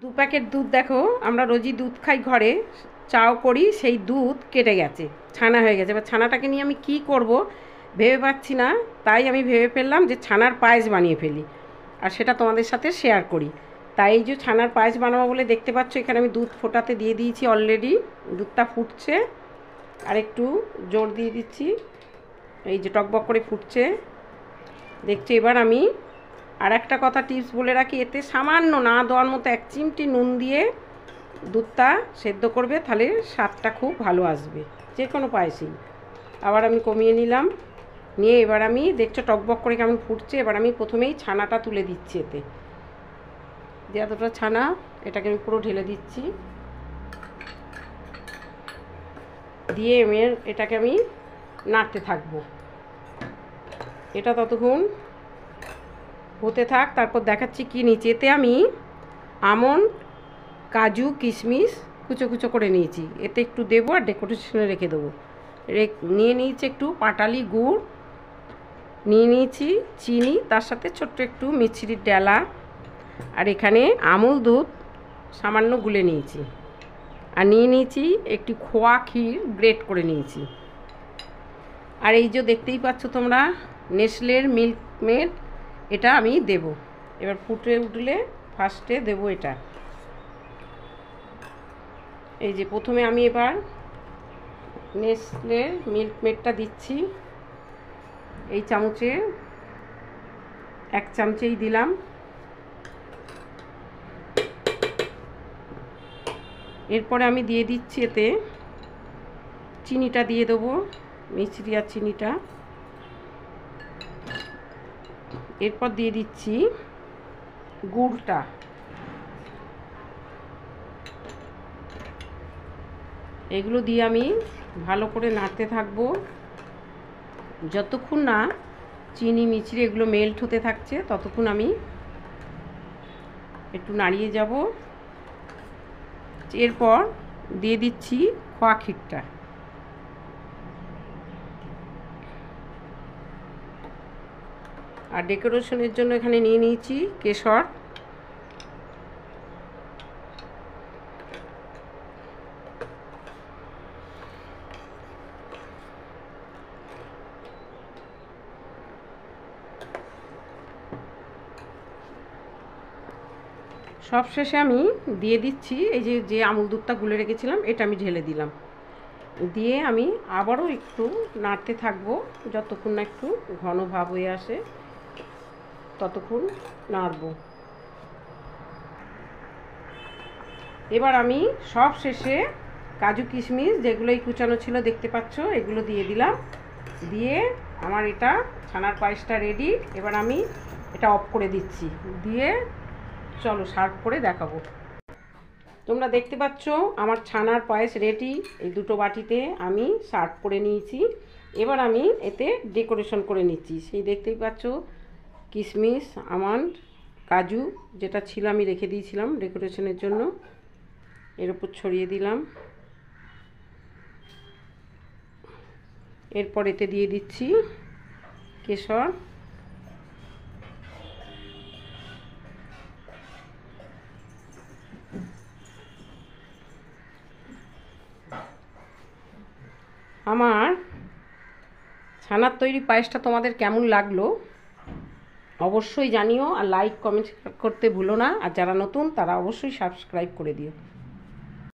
দু প্যাকেট দুধ দেখো, আমরা রোজই দুধ খাই ঘরে, চাও করি, সেই দুধ কেটে গেছে, ছানা হয়ে গেছে। এবার ছানাটাকে নিয়ে আমি কি করব ভেবে পাচ্ছি না, তাই আমি ভেবে ফেললাম যে ছানার পায়েস বানিয়ে ফেলি আর সেটা তোমাদের সাথে শেয়ার করি। তাই এই যে ছানার পায়েস বানাবো বলে দেখতে পাচ্ছ এখানে আমি দুধ ফোটাতে দিয়ে দিয়েছি অলরেডি, দুধটা ফুটছে আর একটু জোর দিয়ে দিচ্ছি, এই যে টকবক করে ফুটছে দেখছি। এবার আমি আর একটা কথা টিপস বলে রাখি, এতে সামান্য না দেওয়ার মতো এক চিমটি নুন দিয়ে দুধটা সেদ্ধ করবে, তাহলে স্বাদটা খুব ভালো আসবে যে কোনো পায়েসেই। আবার আমি কমিয়ে নিলাম, নিয়ে এবার আমি দেখছো টকবক করে কেমন ফুটছে। এবার আমি প্রথমেই ছানাটা তুলে দিচ্ছি, এতে যে এতটা ছানা এটাকে আমি পুরো ঢেলে দিচ্ছি, দিয়ে এটাকে আমি নাড়তে থাকবো। এটা ততক্ষণ হতে থাক, তারপর দেখাচ্ছি কি নিচে। এতে আমি আমন্ড, কাজু, কিশমিশ কুচো কুচো করে নিয়েছি, এতে একটু দেবো আর ডেকোরেশনে রেখে দেবো। নিয়ে নিয়েছি একটু পাটালি গুড়, নিয়ে নিয়েছি চিনি, তার সাথে ছোট্ট একটু মিছরির ডালা, আর এখানে আমুল দুধ সামান্য গুলে নিয়েছি, আর নিয়ে নিয়েছি একটি খোয়া ক্ষীর গ্রেট করে নিয়েছি। আর এই যে দেখতেই পাচ্ছ তোমরা নেসলের মিল্ক মেড, এটা আমি দেব। এবার ফুটে উঠলে ফার্স্টে দেব এটা। এই যে প্রথমে আমি এবার নেসলের মিল্ক মেডটা দিচ্ছি, এই চামচে এক চামচেই দিলাম। এরপরে আমি দিয়ে দিচ্ছি এতে চিনিটা দিয়ে দেবো, মিছরি আর চিনিটা। এরপর দিয়ে দিচ্ছি গুড়টা, এগুলো দিয়ে আমি ভালো করে নাড়তে থাকবো যতক্ষণ না চিনি মিছরি এগুলো মেল্ট হতে থাকছে, ততক্ষণ আমি একটু নাড়িয়ে যাব। এরপর দিয়ে দিচ্ছি খোয়া ক্ষীরটা, আর ডেকোরেশনের জন্য এখানে নিয়ে নিয়েছি কেশর। সবশেষে আমি দিয়ে দিচ্ছি এই যে আমুল দুধটা গুলে রেখেছিলাম, এটা আমি ঢেলে দিলাম, দিয়ে আমি আবারও একটু নাড়তে থাকবো যতক্ষণ না একটু ঘন ভাব হয়ে আসে, ততক্ষণ নাড়ব। এবার আমি সব শেষে কাজু কিশমিশ যেগুলোই কুচানো ছিল দেখতে পাচ্ছ, এগুলো দিয়ে দিলাম, দিয়ে আমার এটা ছানার পায়েসটা রেডি। এবার আমি এটা অফ করে দিচ্ছি, দিয়ে চলো সার্ভ করে দেখাবো। তোমরা দেখতে পাচ্ছ আমার ছানার পায়েস রেডি, এই দুটো বাটিতে আমি সার্ভ করে নিয়েছি। এবার আমি এতে ডেকোরেশন করে নিচ্ছি, সেই দেখতেই পাচ্ছ কিশমিশ, আমন্ড, কাজু যেটা ছিল আমি রেখে দিয়েছিলাম ডেকোরেশনের জন্য, এর উপর ছড়িয়ে দিলাম। এরপর এতে দিয়ে দিচ্ছি কেশর, আমার ছানার তৈরি পায়েসটা তোমাদের কেমন লাগলো অবশ্যই জানিও, আর লাইক কমেন্ট করতে ভুলো না, আর যারা নতুন তারা অবশ্যই সাবস্ক্রাইব করে দিও।